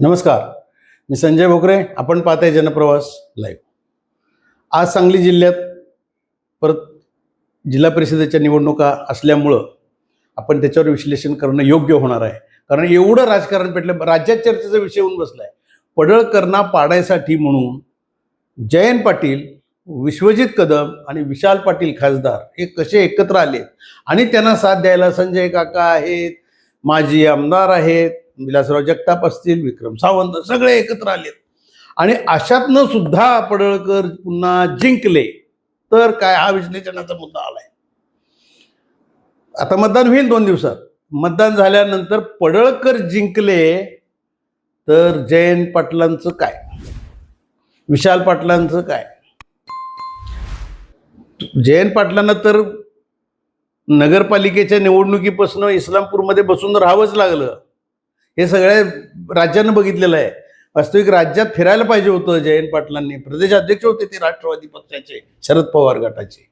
नमस्कार, मी संजय भोकरे. आपण पाहताय जनप्रवास लाईव्ह. आज सांगली जिल्ह्यात परत जिल्हा परिषदेच्या निवडणुका असल्यामुळं आपण त्याच्यावर विश्लेषण करणं योग्य होणार आहे. कारण एवढं राजकारण पेटलं, राज्यात चर्चेचा विषय होऊन बसलाय. पडळकरांना पाडायसाठी म्हणून जयंत पाटील, विश्वजित कदम आणि विशाल पाटील खासदार हे कसे एकत्र आले आणि त्यांना साथ द्यायला संजय काका आहेत, माजी आमदार आहेत, विलासराव जगताप असतील, विक्रम सावंत, सगळे एकत्र आलेत. आणि अशातनं सुद्धा पडळकर पुन्हा जिंकले तर काय, हा विश्लेषणाचा मुद्दा आलाय. आता मतदान होईल 2 दिवसात. मतदान झाल्यानंतर पडळकर जिंकले तर जयंत पाटलांचं काय, विशाल पाटलांचं काय. जयंत पाटलांना तर नगरपालिकेच्या निवडणुकीपासून इस्लामपूरमध्ये बसून राहावंच लागलं. हे सगळ्या राज्यानं बघितलेलं आहे. वास्तविक राज्यात फिरायला पाहिजे होतं जयंत पाटलांनी. प्रदेशाध्यक्ष होते ते राष्ट्रवादी पक्षाचे, शरद पवार गटाचे.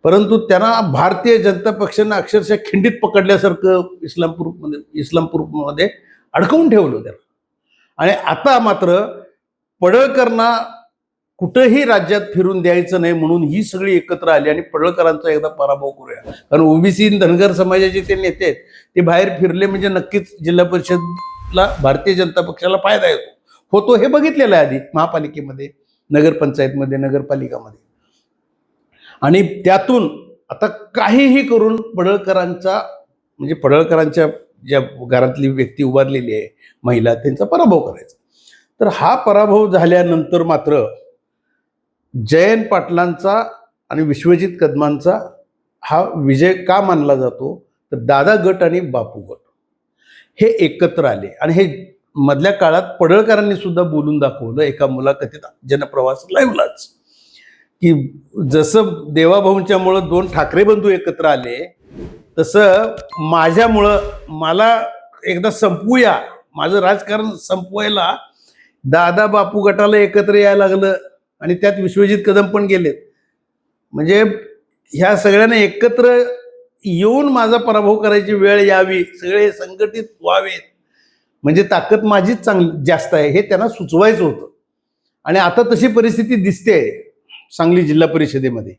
परंतु त्यांना भारतीय जनता पक्षानं अक्षरशः खिंडीत पकडल्यासारखं इस्लामपूरमध्ये अडकवून ठेवलं त्याला. आणि आता मात्र पडळकरांना कुठंही राज्यात फिरून द्यायचं नाही म्हणून ही सगळी एकत्र आली आणि पडळकरांचा एकदा पराभव करूया. कारण ओबीसी धनगर समाजाचे ते नेते आहेत, ते बाहेर फिरले म्हणजे नक्कीच जिल्हा परिषदला भारतीय जनता पक्षाला फायदा होतो हे बघितलेलं आहे आधी महापालिकेमध्ये, नगरपंचायतमध्ये, नगरपालिकामध्ये. आणि त्यातून आता काहीही करून पडळकरांचा म्हणजे पडळकरांच्या ज्या घरातली व्यक्ती उभारलेली आहे, महिला, त्यांचा पराभव करायचा. तर हा पराभव झाल्यानंतर मात्र जयंत पाटलांचा आणि विश्वजित कदमांचा हा विजय का मानला जातो तर दादा गट आणि बापू गट हे एकत्र आले. आणि हे मधल्या काळात पडळकरांनी सुद्धा बोलून दाखवलं एका मुलाखतीत जनप्रवास लाईव्हलाच, की जसं देवाभाऊंच्यामुळं 2 ठाकरे बंधू एकत्र आले तसं माझ्यामुळं मला एकदा संपवूया, माझं राजकारण संपवायला दादा बापू गटाला एकत्र यायला लागलं. आणि त्यात विश्वजित कदम पण गेलेत. म्हणजे ह्या सगळ्यांना एकत्र येऊन माझा पराभव करायची वेळ यावी, सगळे संघटित व्हावेत, म्हणजे ताकद माझीच जास्त आहे हे त्यांना सुचवायचं होतं. आणि आता तशी परिस्थिती दिसते सांगली जिल्हा परिषदेमध्ये.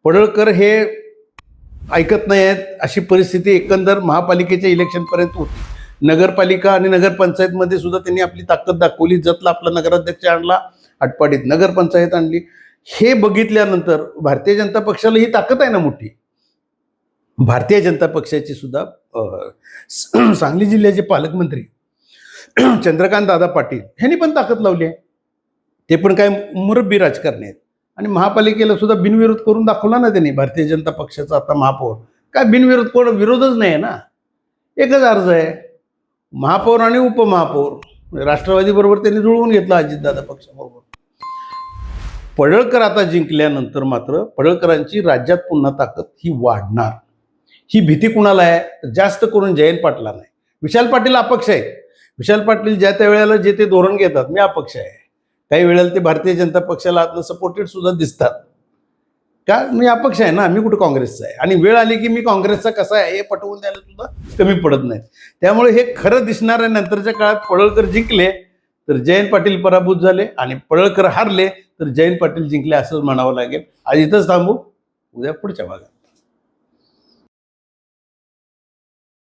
पडळकर हे ऐकत नाही आहेत अशी परिस्थिती एकंदर महापालिकेच्या इलेक्शनपर्यंत होती. नगरपालिका आणि नगरपंचायतमध्ये सुद्धा त्यांनी आपली ताकद दाखवली. जतला आपला नगराध्यक्ष आणला, आटपाडीत नगरपंचायत आणली. हे बघितल्यानंतर भारतीय जनता पक्षाला ही ताकद आहे ना मोठी. भारतीय जनता पक्षाची सुद्धा सांगली जिल्ह्याचे पालकमंत्री चंद्रकांत दादा पाटील ह्यांनी पण ताकद लावली आहे. ते पण काय मुरब्बी राजकारणी आहेत. आणि महापालिकेला सुद्धा बिनविरोध करून दाखवला ना त्यांनी. भारतीय जनता पक्षाचा आता महापौर काय बिनविरोध, कोण विरोधच नाही आहे ना, एकच अर्ज आहे. महापौर आणि उपमहापौर राष्ट्रवादी बरोबर त्यांनी जुळवून घेतला अजितदादा पक्षाबरोबर. पडळकर आता जिंकल्यानंतर मात्र पडळकरांची राज्यात पुन्हा ताकद ही वाढणार. ही भीती कुणाला आहे, जास्त करून जयंत पाटला नाही. विशाल पाटील अपक्ष आहेत. विशाल पाटील ज्या त्या वेळेला जे ते धोरण घेतात, मी अपक्ष आहे. काही वेळेला ते भारतीय जनता पक्षाला आतलं सपोर्टेड सुद्धा दिसतात. का, मी अपक्ष आहे ना, मी कुठं काँग्रेसचा आहे. आणि वेळ आली की मी काँग्रेसचा कसा आहे हे पटवून द्यायला सुद्धा कमी पडत नाही. त्यामुळे हे खरं दिसणार आहे. नंतरच्या काळात पडळकर जिंकले तर जयंत पाटील पराभूत झाले आणि पडळकर हारले तर जयंत पाटील जिंकले असंच म्हणावं लागेल. आज इथंच थांबू, उद्या पुढच्या भागात.